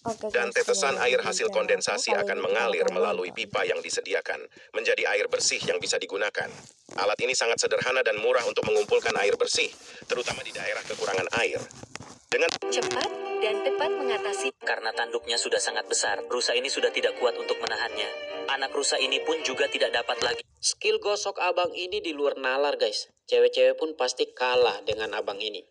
Oke Dan guys, tetesan kembali air lagi di hasil channel aku. kondensasi Kali akan ini kita mengalir bakal melalui nonton. pipa yang disediakan, menjadi air bersih yang bisa digunakan. Alat ini sangat sederhana dan murah untuk mengumpulkan air bersih, terutama di daerah kekurangan air. Dengan cepat dan tepat mengatasi. Karena tanduknya sudah sangat besar, rusa ini sudah tidak kuat untuk menahannya. Anak rusa ini pun juga tidak dapat lagi. Skill gosok abang ini di luar nalar guys. Cewek-cewek pun pasti kalah dengan abang ini.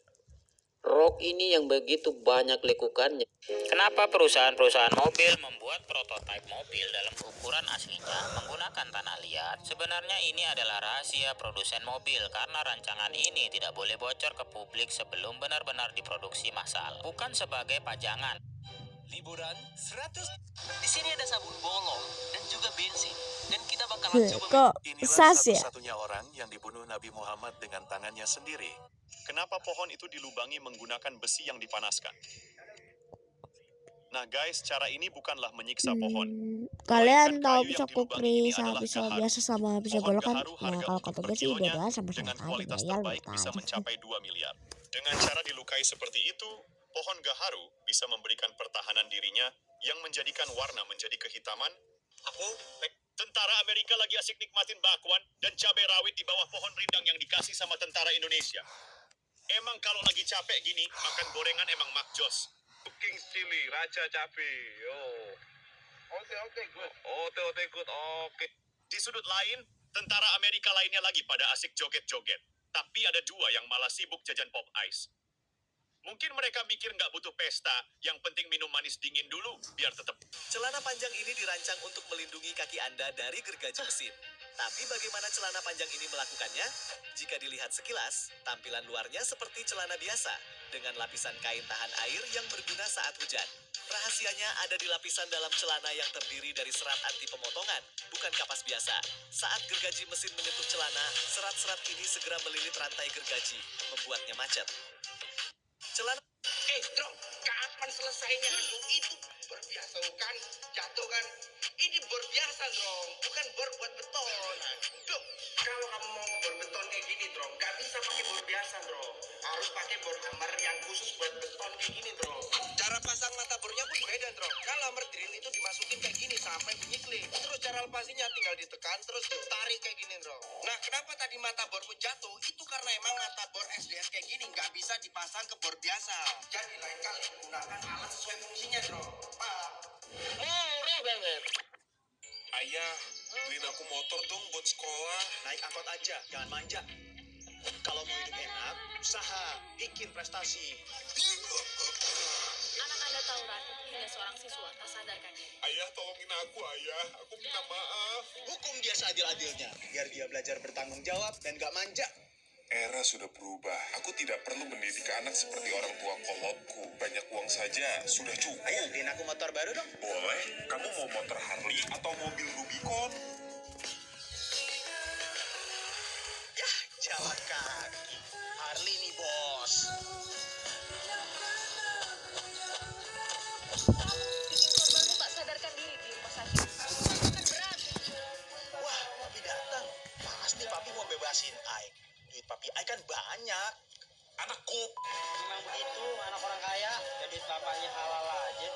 Rock ini yang begitu banyak lekukannya. Kenapa perusahaan-perusahaan mobil membuat prototipe mobil dalam ukuran aslinya menggunakan tanah liat? Sebenarnya ini adalah rahasia produsen mobil karena rancangan ini tidak boleh bocor ke publik sebelum benar-benar diproduksi massal, bukan sebagai pajangan. Liburan 100. Di sini ada sabun bolong dan juga bensin. Dan kita bakal Kok sas ya? satu-satunya orang yang dibunuh Nabi Muhammad dengan tangannya sendiri. Kenapa pohon itu dilubangi menggunakan besi yang dipanaskan? Nah guys, cara ini bukanlah menyiksa pohon. Kalian Melainkan tahu kayu pisau yang dilubangi kukri ini sama adalah pisau gaharu. biasa sama pisau Pohon golok kan? gaharu Nah harga kalau untuk kata per gue sih kilonya beda sama dengan sama kualitas aja terbaik bisa mencapai 2 miliar. Dengan cara dilukai seperti itu, pohon gaharu bisa memberikan pertahanan dirinya yang menjadikan warna menjadi kehitaman. Tentara Amerika lagi asik nikmatin bakwan dan cabai rawit di bawah pohon rindang yang dikasih sama tentara Indonesia. Emang kalau lagi capek gini, makan gorengan emang makjos. King chili, raja cabai. Oke, good. Oke. Di sudut lain, tentara Amerika lainnya lagi pada asik joget-joget. Tapi ada dua yang malah sibuk jajan pop ice. Mungkin mereka mikir nggak butuh pesta, yang penting minum manis dingin dulu, biar tetap. Celana panjang ini dirancang untuk melindungi kaki Anda dari gergaji mesin. Tapi bagaimana celana panjang ini melakukannya? Jika dilihat sekilas, tampilan luarnya seperti celana biasa, dengan lapisan kain tahan air yang berguna saat hujan. Rahasianya ada di lapisan dalam celana yang terdiri dari serat anti pemotongan, bukan kapas biasa. Saat gergaji mesin menyentuh celana, serat-serat ini segera melilit rantai gergaji, membuatnya macet. Celana. Dong, kapan selesainya? Itu bor biasa kan? Jatuh kan? Ini bor biasa, Dong. Bukan bor buat beton. Duh, kalau kamu mau bor beton kayak gini, Dong, gak bisa pakai bor biasa, Dong. Harus pakai bor hammer yang khusus buat beton kayak gini, Dong. Cara pasang mata bornya pun beda, Dong. Kalau hammer drill itu dimasukin kayak gini sampai bunyi klik. Terus cara lepasinya tinggal ditekan, terus ditarik kayak gini, Dong. Nah, kenapa tadi mata bormu jatuh? Itu karena emang mata bor SDS kayak gini nggak bisa dipasang ke bor biasa. Jadi lain kali gunakan alat sesuai fungsinya, Bro. Paham? Murah banget. Ayah, beliin aku motor dong buat sekolah. Naik angkot aja, jangan manja. Kalau mau hidup enak, usaha, bikin prestasi. Anak Anda tawuran hingga seorang siswa tak sadarkan diri. Ayah, tolongin aku, Ayah. Aku minta maaf. Hukum dia seadil-adilnya, biar dia belajar bertanggung jawab dan gak manja. Era sudah berubah. Aku tidak perlu mendidik anak seperti orang tua kolotku. Banyak uang saja sudah cukup. Ayo, beliin aku motor baru dong. Boleh? Kamu mau motor Harley atau mobil Rubicon? Yah, jalan kaki. Harley nih, bos. Bikin korbanmu tak sadarkan diri di rumah sakit. Hukuman akan berat. Wah, papi datang. Pasti papi mau bebasin Aik. Duit papi Aik kan banyak. Anakku. Memang begitu, anak orang kaya, jadi bapaknya halal aja.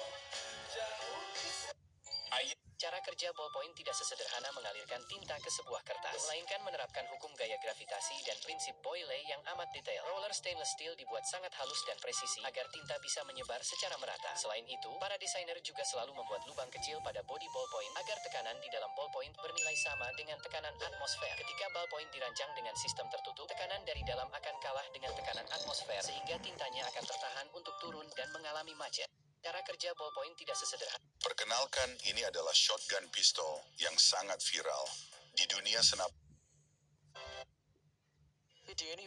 Ayah. Cara kerja ballpoint tidak sesederhana mengalirkan tinta ke sebuah kertas, melainkan menerapkan hukum gaya gravitasi dan prinsip Boyle yang amat detail. Roller stainless steel dibuat sangat halus dan presisi agar tinta bisa menyebar secara merata. Selain itu, para desainer juga selalu membuat lubang kecil pada bodi ballpoint agar tekanan di dalam ballpoint bernilai sama dengan tekanan atmosfer. Ketika ballpoint dirancang dengan sistem tertutup, tekanan dari dalam akan kalah dengan tekanan atmosfer sehingga tintanya akan tertahan untuk turun dan mengalami macet. Cara kerja ballpoint tidak sesederhana. Perkenalkan, ini adalah shotgun pistol yang sangat viral di dunia senap. Video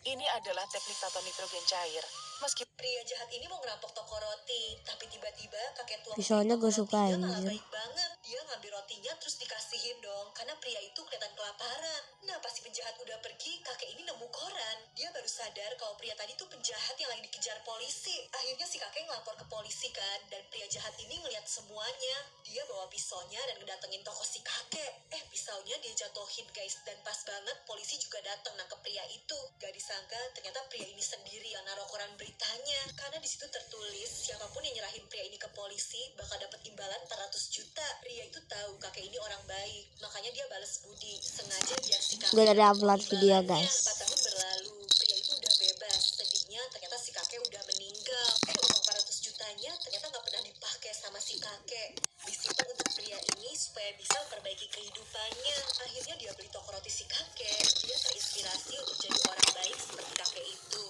ini adalah teknik tato nitrogen cair. Meski pria jahat ini mau ngerampok toko roti, tapi tiba-tiba kakek tua Pisaunya gue suka malah anjir. baik banget. Dia ngambil rotinya terus dikasihin dong, karena pria itu kelihatan kelaparan. Nah, pas si penjahat udah pergi, kakek ini nemu koran. Dia baru sadar kalau pria tadi tuh penjahat yang lagi dikejar polisi. Akhirnya si kakek ngelapor ke polisi kan, dan pria jahat ini ngeliat semuanya. Dia bawa pisaunya dan ngedatengin toko si kakek. Pisaunya dia jatuhin guys, dan pas banget polisi juga datang nangkep pria itu. Gak disangka ternyata pria ini sendiri yang naruh koran beritanya, karena di situ tertulis siapapun yang nyerahin polisi bakal dapat imbalan 400 juta. Pria itu tahu kakek ini orang baik, makanya dia balas budi. Sengaja biar si kakek Gue udah dapat upload video imbalannya. guys. 4 tahun berlalu, pria itu udah bebas. Sedihnya ternyata si kakek udah meninggal. Uang 400 jutanya ternyata nggak pernah dipakai sama si kakek. Disimpan untuk pria ini supaya bisa memperbaiki kehidupannya. Akhirnya dia beli toko roti si kakek. Dia terinspirasi untuk jadi orang baik seperti kakek itu.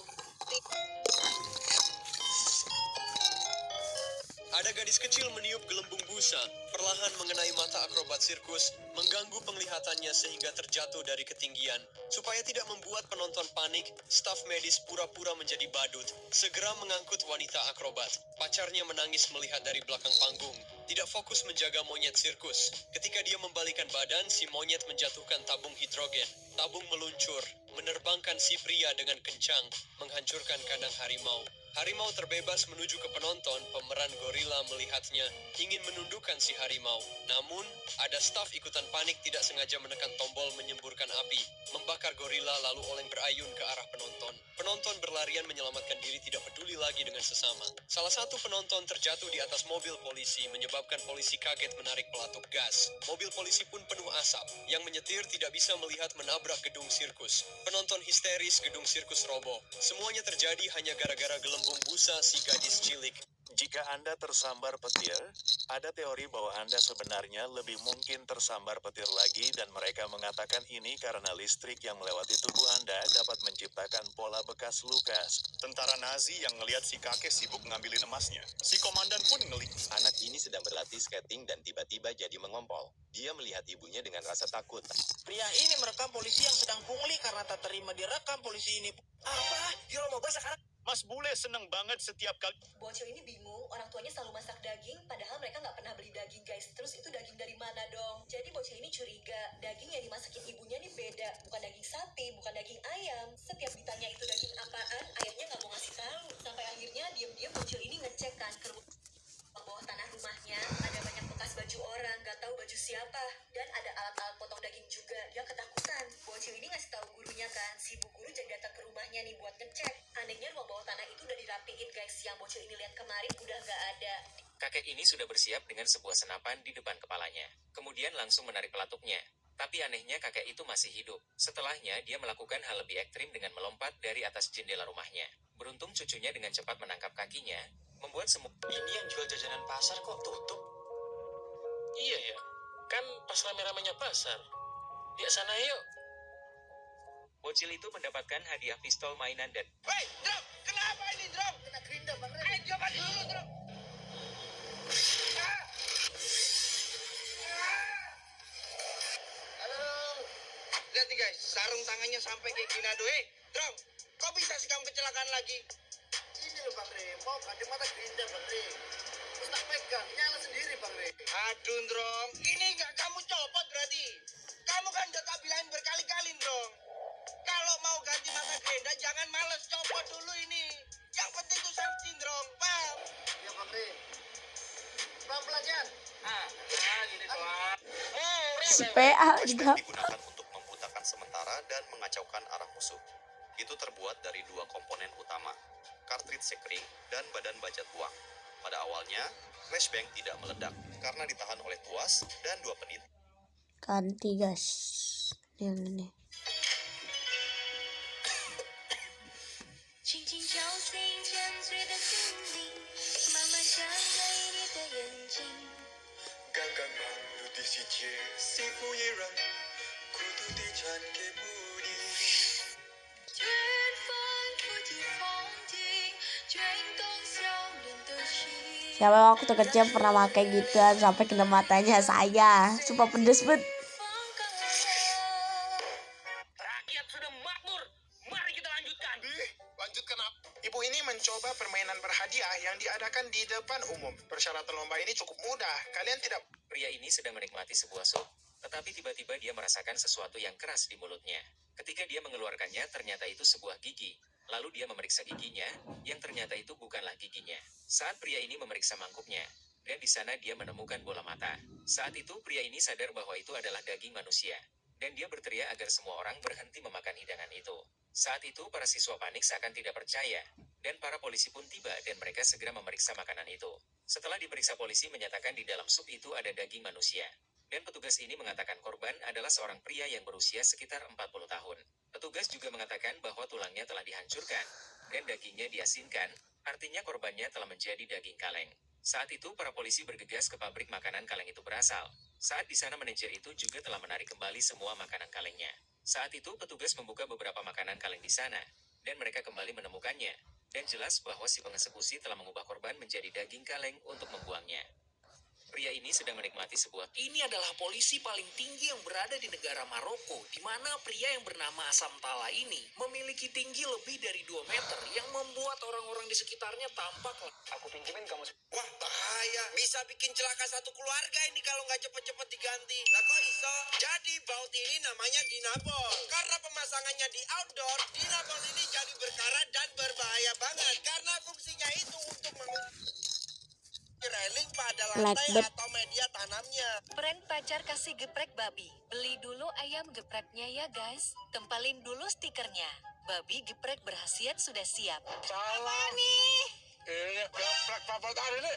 Ada gadis kecil meniup gelembung busa, perlahan mengenai mata akrobat sirkus, mengganggu penglihatannya sehingga terjatuh dari ketinggian. Supaya tidak membuat penonton panik, staf medis pura-pura menjadi badut, segera mengangkut wanita akrobat. Pacarnya menangis melihat dari belakang panggung, tidak fokus menjaga monyet sirkus. Ketika dia membalikan badan, si monyet menjatuhkan tabung hidrogen. Tabung meluncur, menerbangkan si pria dengan kencang, menghancurkan kandang harimau. Harimau terbebas menuju ke penonton. Pemeran gorila melihatnya, ingin menundukkan si harimau. Namun, ada staf ikutan panik tidak sengaja menekan tombol menyemburkan api, membakar gorila lalu oleng berayun ke arah penonton. Penonton berlarian menyelamatkan diri tidak peduli lagi dengan sesama. Salah satu penonton terjatuh di atas mobil polisi, menyebabkan polisi kaget menarik pelatuk gas. Mobil polisi pun penuh asap. Yang menyetir tidak bisa melihat menabrak gedung sirkus. Penonton histeris, gedung sirkus roboh. Semuanya terjadi hanya gara-gara gelembung busa si gadis cilik. Jika Anda tersambar petir, ada teori bahwa Anda sebenarnya lebih mungkin tersambar petir lagi dan mereka mengatakan ini karena listrik yang melewati tubuh Anda dapat menciptakan pola bekas lukas. Tentara Nazi yang ngelihat si kakek sibuk ngambilin emasnya. Si komandan pun Anak ini sedang berlatih skating dan tiba-tiba jadi mengompol. Dia melihat ibunya dengan rasa takut. Pria ini merekam polisi yang sedang pungli karena tak terima direkam polisi ini. Apa? Dia mau bahas sekarang? Mas Bule seneng banget setiap kali. Bocil ini bingung, orang tuanya selalu masak daging, padahal mereka nggak pernah beli daging guys. Terus itu daging dari mana dong? Jadi bocil ini curiga, daging yang dimasakin ibunya nih beda. Bukan daging sapi, bukan daging ayam. Setiap ditanya itu daging apaan, ayamnya nggak mau ngasih tahu. Sampai akhirnya diam-diam bocil ini ngecek kan ke bawah tanah rumahnya. Ada banyak bekas baju orang, nggak tahu baju siapa. Dan ada alat-alat potong daging juga. Dia ketakutan. Bocil ini ngasih tahu gurunya kan. Si bu guru jadi datang ke rumahnya nih buat ngecek. Anehnya ruang bawah tanah itu udah dirapiin guys. Yang bocil ini lihat kemarin udah nggak ada. Kakek ini sudah bersiap dengan sebuah senapan di depan kepalanya. Kemudian langsung menarik pelatuknya. Tapi anehnya kakek itu masih hidup. Setelahnya, dia melakukan hal lebih ekstrim dengan melompat dari atas jendela rumahnya. Beruntung cucunya dengan cepat menangkap kakinya, membuat semua... Ini yang jual jajanan pasar kok tutup? Iya ya, kan pas rame-ramenya pasar. Di sana yuk. Bocil itu mendapatkan hadiah pistol mainan dan... Hei, Drom! Kenapa ini, Drom? Kena gerinda, Bang Rey. Ayo, coba dulu, Drom. Halo. Lihat nih guys, sarung tangannya sampai kayak gini. Aduh, hei, Drom. Kok bisa sih kamu kecelakaan lagi? Ini loh, Bang Rey. Mau ganti mata gerinda, Bang Rey. Terus tak pegang, nyala sendiri, Bang Rey. Aduh, Drom. Ini nggak kamu copot berarti. Kamu kan udah tak bilangin berkali-kali, Drom. Kalau mau ganti mata gerinda, jangan males, copot dulu ini. Yang penting tuh safety, Drom. Paham? Ya, Bang Rey. Pelan-pelan, Jan. Gini doang. Si PA juga. Digunakan untuk membutakan sementara dan mengacaukan arah musuh. Itu terbuat dari dua komponen utama, kartridge sekring dan badan baja tuang. Pada awalnya, flashbang tidak meledak karena ditahan oleh tuas dan dua penit. Ganti guys. Yang ini. 轻轻敲醒沉醉的心灵，慢慢张开你的眼睛。刚刚忙碌的世界，似乎也让孤独地传给不你。远方不及风景，卷动笑脸的心。 Siapa waktu kecil pernah pakai gituan sampai kena matanya saya. Sumpah pedes banget. Rakyat sudah makmur. Mari kita lanjutkan. Lanjutkan apa? Ibu ini mencoba permainan berhadiah yang diadakan di depan umum. Persyaratan lomba ini cukup mudah. Kalian tidak... Pria ini sedang menikmati sebuah sup, tetapi tiba-tiba dia merasakan sesuatu yang keras di mulutnya. Ketika dia mengeluarkannya, ternyata itu sebuah gigi. Lalu dia memeriksa giginya, yang ternyata itu bukanlah giginya. Saat pria ini memeriksa mangkuknya, dan di sana dia menemukan bola mata. Saat itu pria ini sadar bahwa itu adalah daging manusia, dan dia berteriak agar semua orang berhenti memakan hidangan itu. Saat itu para siswa panik seakan tidak percaya, dan para polisi pun tiba dan mereka segera memeriksa makanan itu. Setelah diperiksa, polisi menyatakan di dalam sup itu ada daging manusia. Dan petugas ini mengatakan korban adalah seorang pria yang berusia sekitar 40 tahun. Petugas juga mengatakan bahwa tulangnya telah dihancurkan dan dagingnya diasinkan, artinya korbannya telah menjadi daging kaleng. Saat itu para polisi bergegas ke pabrik makanan kaleng itu berasal. Saat di sana manajer itu juga telah menarik kembali semua makanan kalengnya. Saat itu petugas membuka beberapa makanan kaleng di sana dan mereka kembali menemukannya. Dan jelas bahwa si pengeksekusi telah mengubah korban menjadi daging kaleng untuk membuangnya. Pria ini sedang menikmati sebuah... Ini adalah polisi paling tinggi yang berada di negara Maroko, di mana pria yang bernama Asam Tala ini memiliki tinggi lebih dari 2 meter yang membuat orang-orang di sekitarnya tampak. Aku pinjemin kamu. Wah, bahaya. Bisa bikin celaka satu keluarga ini kalau nggak cepet-cepet diganti. Lah kok iso? Jadi baut ini namanya dinabol. Karena pemasangannya di outdoor, dinabol ini jadi berkarat dan berbahaya banget. Karena fungsinya itu untuk railing pada lantai atau media tanamnya. Prank pacar kasih geprek babi. Beli dulu ayam gepreknya ya guys. Tempelin dulu stikernya. Babi geprek berhasiat sudah siap. Salah nih. Ini geprek favorit ini.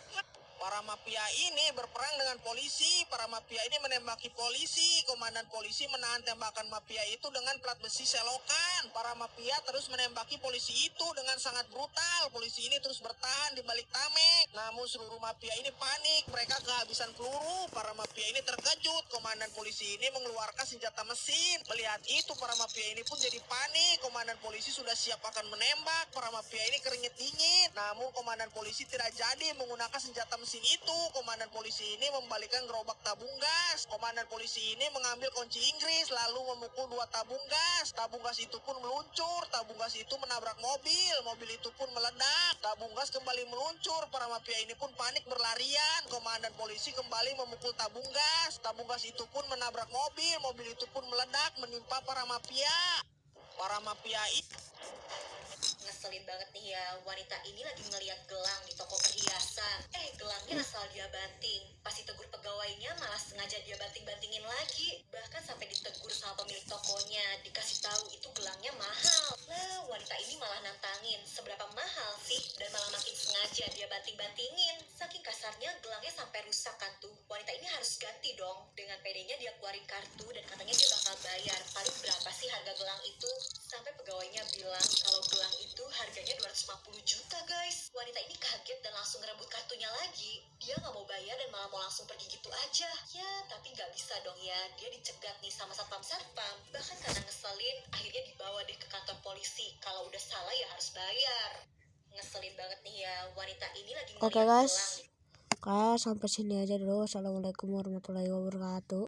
Para mafia ini berperang dengan polisi. Para mafia ini menembaki polisi. Komandan polisi menahan tembakan mafia itu dengan plat besi selokan. Para mafia terus menembaki polisi itu dengan sangat brutal. Polisi ini terus bertahan di balik tameng. Namun seluruh mafia ini panik. Mereka kehabisan peluru. Para mafia ini terkejut. Komandan polisi ini mengeluarkan senjata mesin. Melihat itu para mafia ini pun jadi panik. Komandan polisi sudah siap akan menembak. Para mafia ini keringet dingin. Namun komandan polisi tidak jadi menggunakan senjata mesin itu. Komandan polisi ini membalikkan gerobak tabung gas. Komandan polisi ini mengambil kunci Inggris lalu memukul 2 tabung gas. Tabung gas itu pun meluncur. Tabung gas itu menabrak mobil. Mobil itu pun meledak. Tabung gas kembali meluncur. Para mafia ini pun panik berlarian. Komandan polisi kembali memukul tabung gas. Tabung gas itu pun menabrak mobil. Mobil itu pun meledak menimpa para mafia. Para mafia itu Ngeselin banget nih ya, wanita ini lagi ngeliat gelang di toko perhiasan. Gelangnya asal dia banting. Pas ditegur pegawainya malah sengaja dia banting-bantingin lagi. Bahkan sampai ditegur sama pemilik tokonya, dikasih tahu itu gelangnya mahal. Nah, wanita ini malah nantangin, seberapa mahal sih? Dan malah makin sengaja dia banting-bantingin. Saking kasarnya gelangnya sampai rusak kan tuh. Wanita ini harus ganti dong. Dengan pedenya dia keluarin kartu dan katanya dia bakal bayar. Paling berapa sih harga gelang itu? Sampai pegawainya bilang kalau gelang itu harganya 250 juta guys. Wanita ini kaget dan langsung ngerebut kartunya lagi. Dia nggak mau bayar dan malah mau langsung pergi gitu aja. Ya tapi nggak bisa dong ya. Dia dicegat nih sama satpam-satpam. Bahkan karena ngeselin akhirnya dibawa deh ke kantor polisi. Kalau udah salah ya harus bayar. Ngeselin banget nih ya. Wanita ini lagi ngeliat Oke guys, gelang. sampai sini aja dulu. Assalamualaikum warahmatullahi wabarakatuh.